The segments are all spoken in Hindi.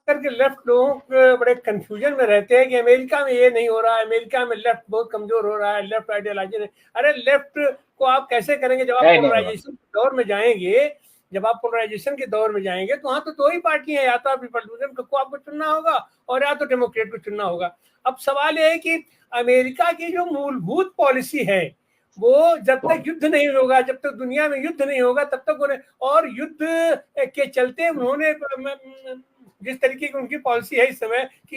करके लेफ्ट लोगों के बड़े कंफ्यूजन में रहते हैं कि अमेरिका में ये नहीं हो रहा है, अमेरिका में लेफ्ट बहुत कमजोर हो रहा है, लेफ्ट आइडियोलॉजी नहीं। अरे लेफ्ट को आप कैसे करेंगे जब आप पोलराइजेशन के दौर में जाएंगे, जब आप पोलराइजेशन के दौर में जाएंगे तो वहां तो दो ही पार्टियां, या तो आप रिपब्लिकन को आपको चुनना होगा और या तो डेमोक्रेट को चुनना होगा। अब सवाल यह है कि अमेरिका की जो मूलभूत पॉलिसी है वो जब तक युद्ध नहीं होगा, जब तक दुनिया में युद्ध नहीं होगा तब तक उन्हें, और युद्ध के चलते उन्होंने जिस तरीके की उनकी पॉलिसी है इस समय कि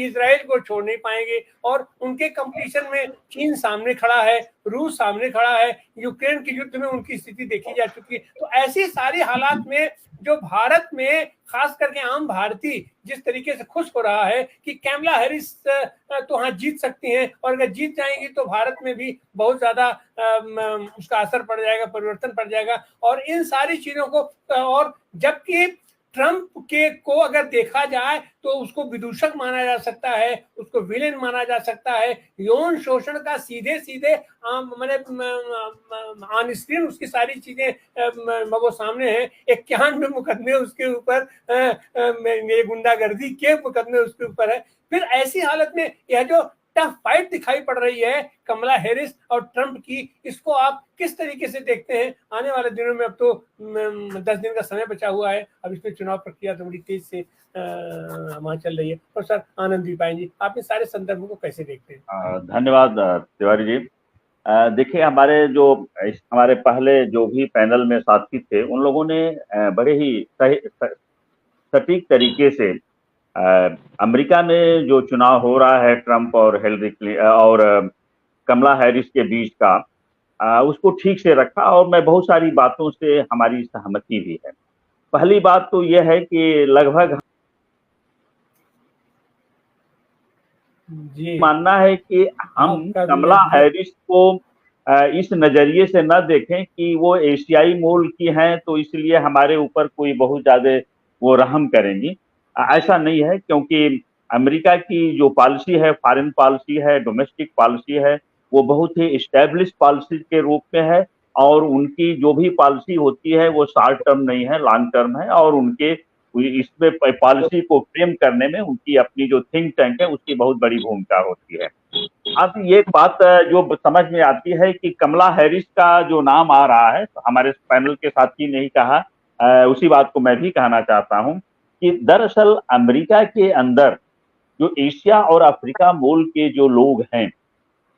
इजराइल को छोड़ नहीं पाएंगे, और उनके कंपटीशन में चीन सामने खड़ा है, रूस सामने खड़ा है, यूक्रेन के युद्ध में उनकी स्थिति देखी जा चुकी है। तो ऐसी सारी हालात में जो भारत में खास करके आम भारतीय जिस तरीके से खुश हो रहा है कि कैमला हैरिस तो हाँ जीत सकती हैं, और अगर जीत जाएंगी तो भारत में भी बहुत ज्यादा उसका असर पड़ जाएगा, परिवर्तन पड़ जाएगा, और इन सारी चीजों को, और जबकि ट्रंप के को अगर देखा जाए तो उसको विदूषक माना जा सकता है, उसको विलेन माना जा सकता है, यौन शोषण का सीधे सीधे मैंने ऑन स्क्रीन उसकी सारी चीजें वो सामने है, 91 मुकदमे उसके ऊपर, गुंडागर्दी के मुकदमे उसके ऊपर है। फिर ऐसी हालत में यह जो टफ फाइट दिखाई पड़ रही है कमला हैरिस और ट्रंप की, इसको आप किस तरीके से देखते हैं आने वाले दिनों में? अब तो 10 दिन का समय बचा हुआ है, अब इसमें चुनाव प्रक्रिया तो बड़ी तेज से वहां चल रही है। और सर आनंद भी पाएंगे, आप इन सारे संदर्भों को कैसे देखते हैं? धन्यवाद तिवारी जी। देखिए, हमारे पहले जो भी पैनल में साथी थे उन लोगों ने बड़े ही सटीक तरीके से अमेरिका में जो चुनाव हो रहा है ट्रंप और कमला हैरिस के बीच का, उसको ठीक से रखा, और मैं बहुत सारी बातों से हमारी सहमति भी है। पहली बात तो यह है कि लगभग मानना है कि हम कमला हैरिस को इस नजरिए से न देखें कि वो एशियाई मूल की हैं तो इसलिए हमारे ऊपर कोई बहुत ज्यादा वो रहम करेंगी। ऐसा नहीं है, क्योंकि अमेरिका की जो पॉलिसी है, फॉरेन पॉलिसी है, डोमेस्टिक पॉलिसी है, वो बहुत ही एस्टैब्लिश पॉलिसी के रूप में है, और उनकी जो भी पॉलिसी होती है वो शॉर्ट टर्म नहीं है, लॉन्ग टर्म है, और उनके इसमें पॉलिसी को फ्रेम करने में उनकी अपनी जो थिंक टैंक है उसकी बहुत बड़ी भूमिका होती है। अब ये बात जो समझ में आती है कि कमला हैरिस का जो नाम आ रहा है, तो हमारे पैनल के साथी ने ही कहा, उसी बात को मैं भी कहना चाहता हूं कि दरअसल अमेरिका के अंदर जो एशिया और अफ्रीका मूल के जो लोग हैं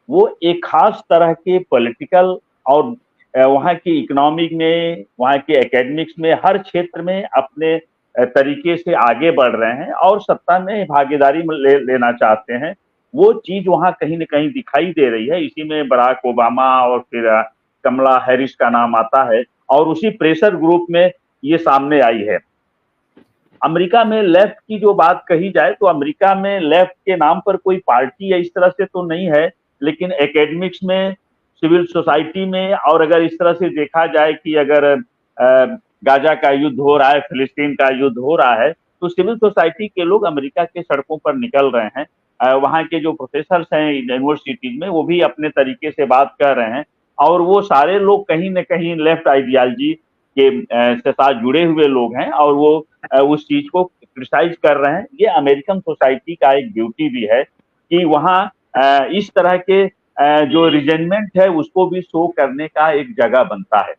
वो एक खास तरह के पॉलिटिकल और वहाँ की इकोनॉमिक में, वहाँ के एकेडमिक्स में, हर क्षेत्र में अपने तरीके से आगे बढ़ रहे हैं और सत्ता में भागीदारी लेना चाहते हैं। वो चीज वहाँ कहीं न कहीं दिखाई दे रही है। इसी में बराक ओबामा और फिर कमला हैरिस का नाम आता है, और उसी प्रेशर ग्रुप में ये सामने आई है। अमेरिका में लेफ्ट की जो बात कही जाए तो अमेरिका में लेफ्ट के नाम पर कोई पार्टी या इस तरह से तो नहीं है, लेकिन एकेडमिक्स में, सिविल सोसाइटी में, और अगर इस तरह से देखा जाए कि अगर गाजा का युद्ध हो रहा है, फिलिस्तीन का युद्ध हो रहा है, तो सिविल सोसाइटी के लोग अमेरिका के सड़कों पर निकल रहे हैं। वहाँ के जो प्रोफेसर्स हैं यूनिवर्सिटीज में वो भी अपने तरीके से बात कर रहे हैं, और वो सारे लोग कहीं न कहीं लेफ्ट आइडियोलॉजी के से साथ जुड़े हुए लोग हैं, और वो उस चीज को क्रिटिसाइज कर रहे हैं। ये अमेरिकन सोसाइटी का एक ब्यूटी भी है कि वहाँ इस तरह के जो रिजेंटमेंट है उसको भी शो करने का एक जगह बनता है।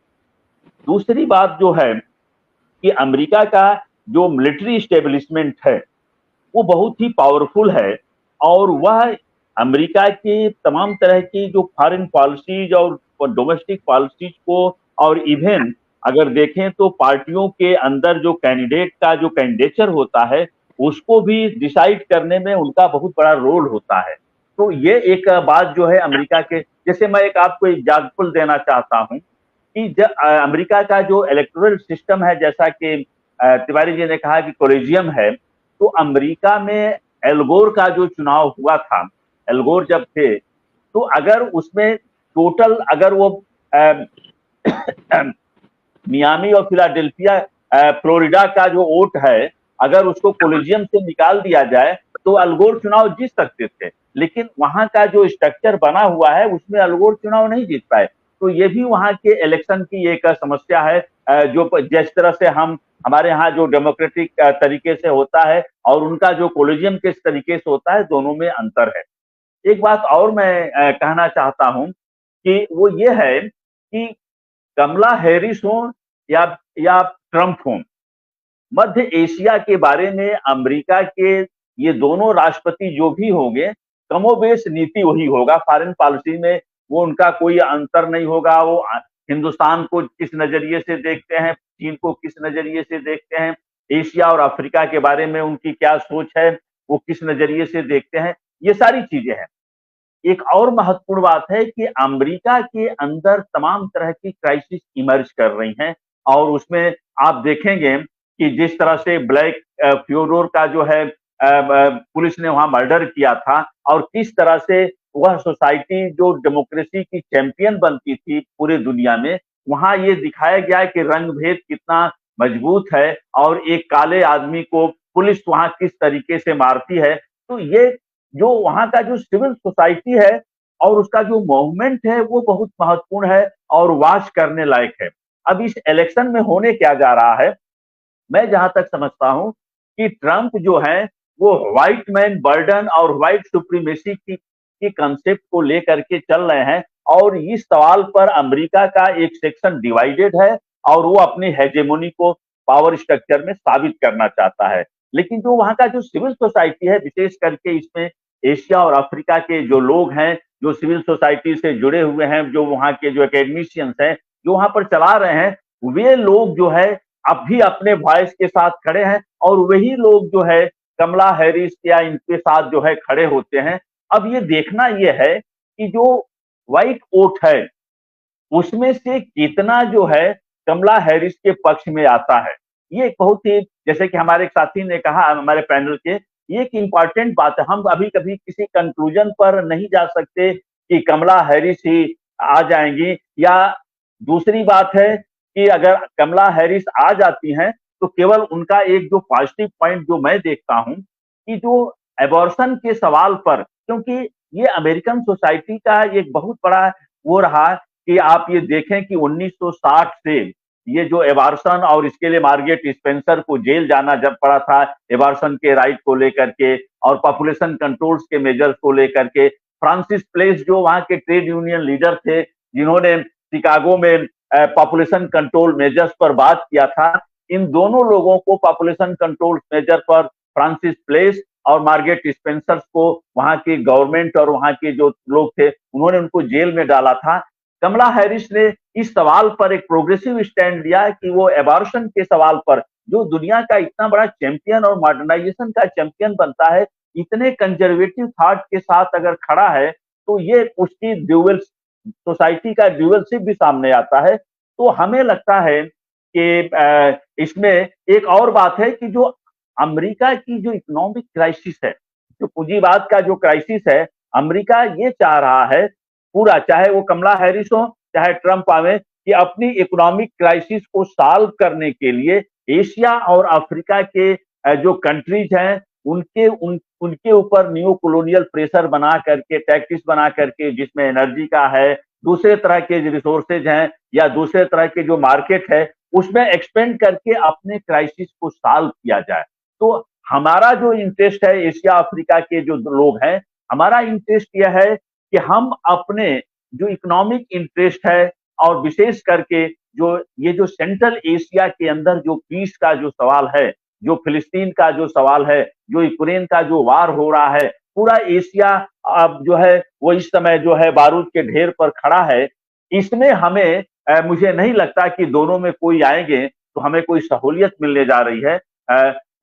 दूसरी बात जो है कि अमेरिका का जो मिलिट्री एस्टेब्लिशमेंट है वो बहुत ही पावरफुल है, और वह अमेरिका की तमाम तरह की जो फॉरेन पॉलिसीज और डोमेस्टिक पॉलिसीज को, और इवन अगर देखें तो पार्टियों के अंदर जो कैंडिडेट का जो कैंडिडेचर होता है उसको भी डिसाइड करने में उनका बहुत बड़ा रोल होता है। तो ये एक बात जो है अमेरिका के, जैसे मैं एक आपको एग्जाम्पल देना चाहता हूँ कि अमेरिका का जो इलेक्टोरल सिस्टम है, जैसा कि तिवारी जी ने कहा कि कोलेजियम है, तो अमेरिका में एल गोर का जो चुनाव हुआ था, एल गोर जब थे, तो अगर उसमें टोटल अगर वो मियामी और फिलाडेल्फिया फ्लोरिडा का जो वोट है अगर उसको कोलेजियम से निकाल दिया जाए तो अल गोर चुनाव जीत सकते थे, लेकिन वहां का जो स्ट्रक्चर बना हुआ है उसमें अल गोर चुनाव नहीं जीत पाए। तो ये भी वहाँ के इलेक्शन की एक समस्या है, जो जिस तरह से हमारे यहाँ जो डेमोक्रेटिक तरीके से होता है और उनका जो कोलिजियम किस तरीके से होता है, दोनों में अंतर है। एक बात और मैं कहना चाहता हूं कि वो ये है कि कमला हैरिस हो या ट्रंप हो, मध्य एशिया के बारे में अमेरिका के ये दोनों राष्ट्रपति जो भी होंगे, कमोबेश नीति वही होगा। फॉरेन पॉलिसी में वो उनका कोई अंतर नहीं होगा। वो हिंदुस्तान को किस नजरिए से देखते हैं, चीन को किस नजरिए से देखते हैं, एशिया और अफ्रीका के बारे में उनकी क्या सोच है, वो किस नजरिए से देखते हैं, ये सारी चीजें हैं। एक और महत्वपूर्ण बात है कि अमेरिका के अंदर तमाम तरह की क्राइसिस इमर्ज कर रही हैं और उसमें आप देखेंगे कि जिस तरह से ब्लैक फ्योडोर का जो है पुलिस ने वहां मर्डर किया था और किस तरह से वह सोसाइटी जो डेमोक्रेसी की चैंपियन बनती थी पूरे दुनिया में, वहां ये दिखाया गया कि रंगभेद कितना मजबूत है और एक काले आदमी को पुलिस वहां किस तरीके से मारती है। तो ये जो वहां का जो सिविल सोसाइटी है और उसका जो मूवमेंट है वो बहुत महत्वपूर्ण है और वॉच करने लायक है। अब इस इलेक्शन में होने क्या जा रहा है, मैं जहां तक समझता हूं कि ट्रंप जो है वो व्हाइट मैन बर्डन और व्हाइट सुप्रीमेसी की कंसेप्ट को लेकर के चल रहे हैं और इस सवाल पर अमेरिका का एक सेक्शन डिवाइडेड है और वो अपनी हेजेमोनी को पावर स्ट्रक्चर में साबित करना चाहता है। लेकिन जो वहां का जो सिविल सोसाइटी है, विशेष करके इसमें एशिया और अफ्रीका के जो लोग हैं, जो सिविल सोसाइटी से जुड़े हुए हैं, जो वहां के जो एकेडमिशियंस हैं, जो वहां पर चला रहे हैं, वे लोग जो है अब भी अपने वॉइस के साथ खड़े हैं और वही लोग जो है कमला हैरिस या इनके साथ जो है खड़े होते हैं। अब ये देखना ये है कि जो व्हाइट वोट है उसमें से कितना जो है कमला हैरिस के पक्ष में आता है। ये एक बहुत ही, जैसे कि हमारे एक साथी ने कहा हमारे पैनल के, ये एक इंपॉर्टेंट बात है। हम अभी कभी किसी कंक्लूजन पर नहीं जा सकते कि कमला हैरिस ही आ जाएंगी, या दूसरी बात है कि अगर कमला हैरिस आ जाती हैं तो केवल उनका एक जो पॉजिटिव पॉइंट जो मैं देखता हूं कि जो एबॉर्शन के सवाल पर, क्योंकि ये अमेरिकन सोसाइटी का एक बहुत बड़ा वो रहा कि आप ये देखें कि 1960 से ये जो एबॉर्शन और इसके लिए मार्गरेट स्पेंसर को जेल जाना जब पड़ा था एबॉर्शन के राइट को लेकर के और पॉपुलेशन कंट्रोल्स के मेजर्स को लेकर के, फ्रांसिस प्लेस जो वहां के ट्रेड यूनियन लीडर थे जिन्होंने शिकागो में पॉपुलेशन कंट्रोल मेजर्स पर बात किया था, इन दोनों लोगों को पॉपुलेशन कंट्रोल मेजर पर फ्रांसिस प्लेस और मार्गरेट स्पेंसर को वहां की गवर्नमेंट और वहां के जो लोग थे उन्होंने उनको जेल में डाला था। कमला हैरिस ने इस सवाल पर एक प्रोग्रेसिव स्टैंड लिया कि वो एबॉर्शन के सवाल पर, जो दुनिया का इतना बड़ा चैंपियन और मॉडर्नाइजेशन का चैंपियन बनता है, इतने कंजर्वेटिव थॉट के साथ अगर खड़ा है तो ये उसकी ड्यूअल सोसाइटी का ड्यूअलशिप भी सामने आता है। तो हमें लगता है कि इसमें एक और बात है कि जो अमेरिका की जो इकोनॉमिक क्राइसिस है, जो पूंजीवाद का जो क्राइसिस है, अमेरिका ये चाह रहा है पूरा, चाहे वो कमला हैरिस हो चाहे ट्रंप आवे, कि अपनी इकोनॉमिक क्राइसिस को सॉल्व करने के लिए एशिया और अफ्रीका के जो कंट्रीज हैं उनके ऊपर न्यू कॉलोनियल प्रेशर बना करके, टैक्टिस बना करके, जिसमें एनर्जी का है, दूसरे तरह के रिसोर्सेज हैं या दूसरे तरह के जो मार्केट है उसमें एक्सपेंड करके अपने क्राइसिस को सॉल्व किया जाए। तो हमारा जो इंटरेस्ट है एशिया अफ्रीका के जो लोग हैं, हमारा इंटरेस्ट यह है कि हम अपने जो इकोनॉमिक इंटरेस्ट है और विशेष करके जो सेंट्रल एशिया के अंदर जो पीस का जो सवाल है, जो फिलिस्तीन का जो सवाल है, जो यूक्रेन का जो वार हो रहा है, पूरा एशिया अब जो है वो इस समय जो है बारूद के ढेर पर खड़ा है। इसमें हमें मुझे नहीं लगता कि दोनों में कोई आएंगे तो हमें कोई सहूलियत मिलने जा रही है।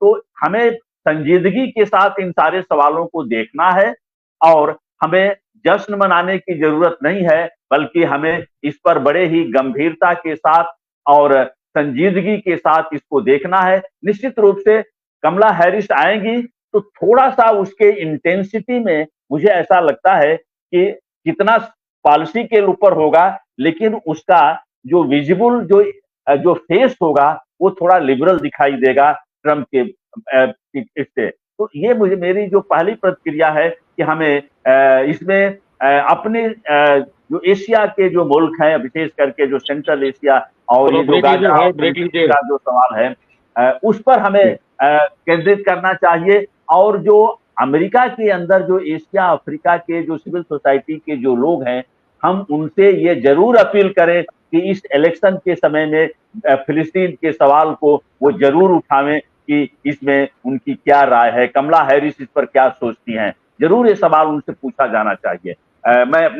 तो हमें संजीदगी के साथ इन सारे सवालों को देखना है और हमें जश्न मनाने की जरूरत नहीं है, बल्कि हमें इस पर बड़े ही गंभीरता के साथ और संजीदगी के साथ इसको देखना है। निश्चित रूप से कमला हैरिस आएंगी तो थोड़ा सा उसके इंटेंसिटी में मुझे ऐसा लगता है कि कितना पॉलिसी के ऊपर होगा, लेकिन उसका जो विजिबल जो फेस होगा वो थोड़ा लिबरल दिखाई देगा ट्रंप के इससे। तो ये मेरी जो पहली प्रतिक्रिया है कि हमें इसमें अपने जो एशिया के जो मुल्क हैं, विशेष करके जो सेंट्रल एशिया और ये जो गाजा का जो सवाल है उस पर हमें केंद्रित करना चाहिए। और जो अमेरिका के अंदर जो एशिया अफ्रीका के जो सिविल सोसाइटी के जो लोग हैं, हम उनसे ये जरूर अपील करें कि इस इलेक्शन के समय में फिलिस्तीन के सवाल को वो जरूर उठावें कि इसमें उनकी क्या राय है, कमला हैरिस इस पर क्या सोचती हैं। जरूर ये सवाल उनसे पूछा जाना चाहिए। मैं